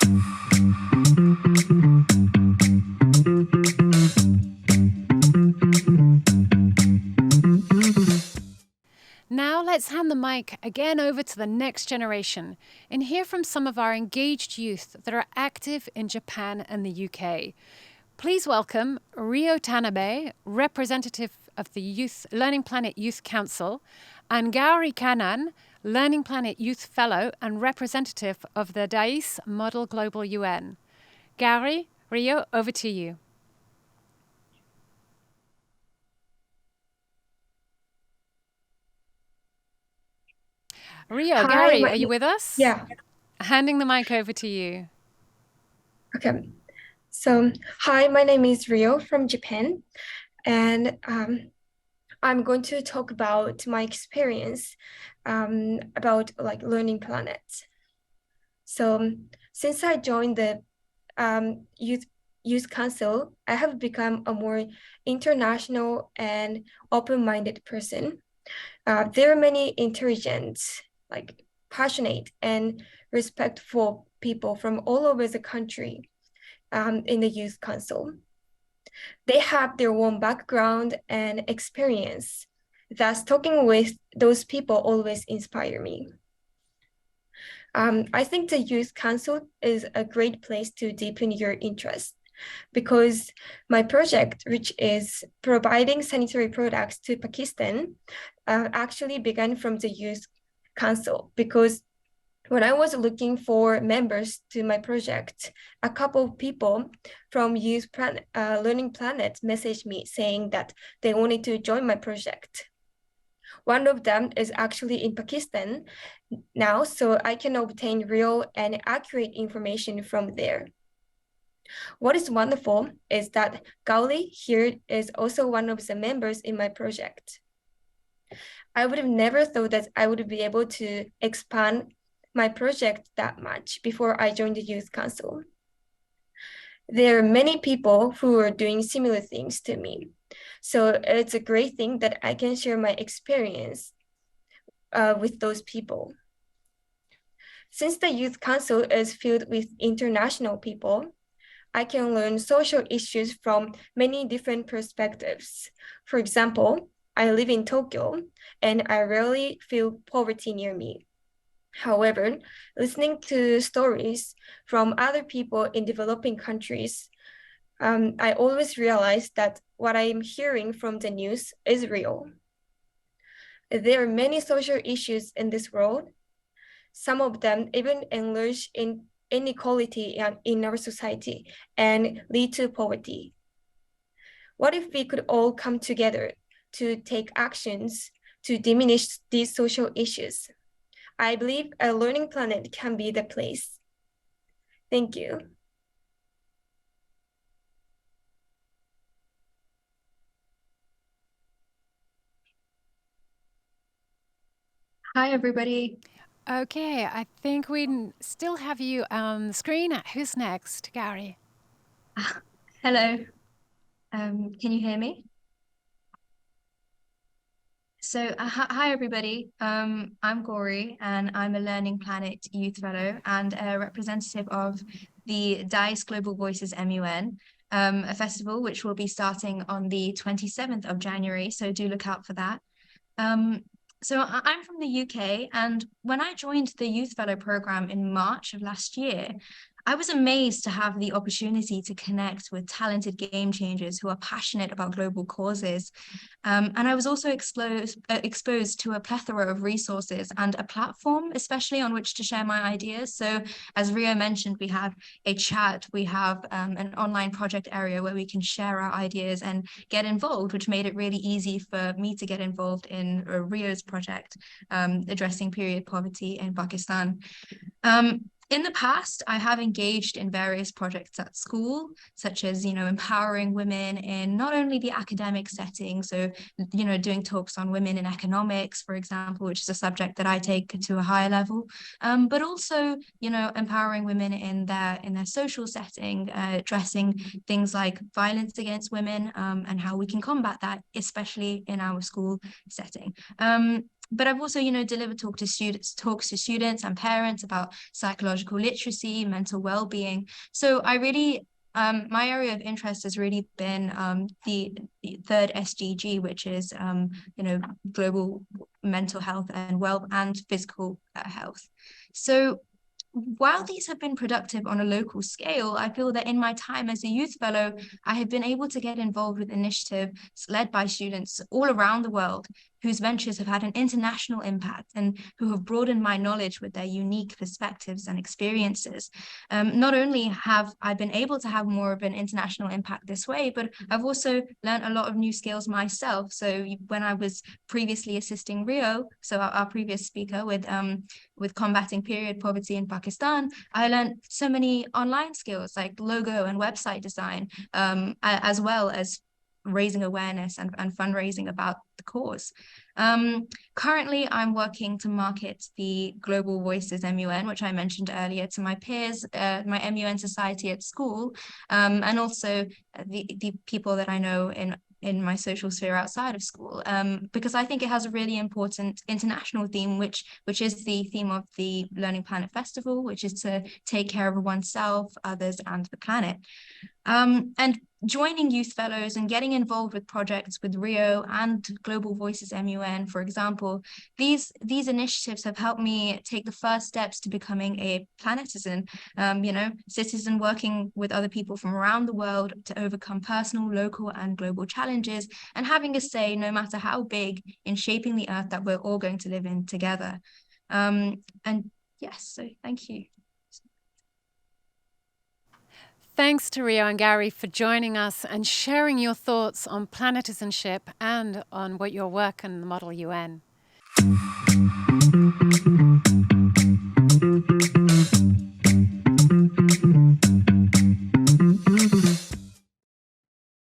Now let's hand the mic again over to the next generation and hear from some of our engaged youth that are active in Japan and the UK. Please welcome Rio Tanabe, representative of the LearningPlanet Youth Council, and Gauri Khanna, LearningPlanet Youth Fellow and representative of the Dais Model Global UN. Gauri, Rio, over to you. Rio, Hi, Gauri, are you with us? Yeah. Handing the mic over to you. Okay. So, hi, my name is Rio from Japan, and I'm going to talk about my experience about like Learning Planet. So, since I joined the youth council, I have become a more international and open-minded person. There are many intelligent, like passionate and respectful people from all over the country in the youth council. They have their own background and experience. Thus, talking with those people always inspire me. I think the youth council is a great place to deepen your interest because my project, which is providing sanitary products to Pakistan, actually began from the youth council because when I was looking for members to my project, a couple of people from Learning Planet messaged me saying that they wanted to join my project. One of them is actually in Pakistan now, so I can obtain real and accurate information from there. What is wonderful is that Gauri here is also one of the members in my project. I would have never thought that I would be able to expand my project that much before I joined the youth council. There are many people who are doing similar things to me. So it's a great thing that I can share my experience with those people. Since the youth council is filled with international people, I can learn social issues from many different perspectives. For example, I live in Tokyo and I rarely feel poverty near me. However, listening to stories from other people in developing countries, I always realize that what I'm hearing from the news is real. There are many social issues in this world. Some of them even enlarge in inequality in our society and lead to poverty. What if we could all come together to take actions to diminish these social issues? I believe a Learning Planet can be the place. Thank you. Hi, everybody. Okay, I think we still have you on the screen. Who's next, Gauri? Hello. Can you hear me? So, hi, everybody. I'm Gauri, and I'm a Learning Planet Youth Fellow and a representative of the Dais Global Voices MUN, a festival which will be starting on the 27th of January, so do look out for that. So I'm from the UK, and when I joined the Youth Fellow program in March of last year, I was amazed to have the opportunity to connect with talented game changers who are passionate about global causes. And I was also exposed to a plethora of resources and a platform, especially on which to share my ideas. So as Ria mentioned, we have a chat, we have an online project area where we can share our ideas and get involved, which made it really easy for me to get involved in Ria's project, addressing period poverty in Pakistan. In the past, I have engaged in various projects at school, such as, empowering women in not only the academic setting, so, doing talks on women in economics, for example, which is a subject that I take to a higher level, but also, empowering women in their social setting, addressing things like violence against women, and how we can combat that, especially in our school setting. but I've also, delivered talks to students and parents about psychological literacy, mental well-being. So I really, my area of interest has really been the third SDG, which is, global mental health and physical health. So while these have been productive on a local scale, I feel that in my time as a youth fellow, I have been able to get involved with initiatives led by students all around the world whose ventures have had an international impact and who have broadened my knowledge with their unique perspectives and experiences. Not only have I been able to have more of an international impact this way, but I've also learned a lot of new skills myself. So when I was previously assisting Rio, so our previous speaker with combating period poverty in Pakistan, I learned so many online skills like logo and website design, as well as raising awareness and fundraising about the cause. Currently, I'm working to market the Global Voices MUN, which I mentioned earlier, to my peers, my MUN society at school, and also the people that I know in my social sphere outside of school, because I think it has a really important international theme, which is the theme of the Learning Planet Festival, which is to take care of oneself, others, and the planet. And joining youth fellows and getting involved with projects with Rio and Global Voices MUN, for example, these initiatives have helped me take the first steps to becoming a planetizen, citizen working with other people from around the world to overcome personal, local, and global challenges, and having a say, no matter how big, in shaping the earth that we're all going to live in together. And yes, so thank you. Thanks to Rio and Gauri for joining us and sharing your thoughts on Planetizenship and on what your work and the Model UN.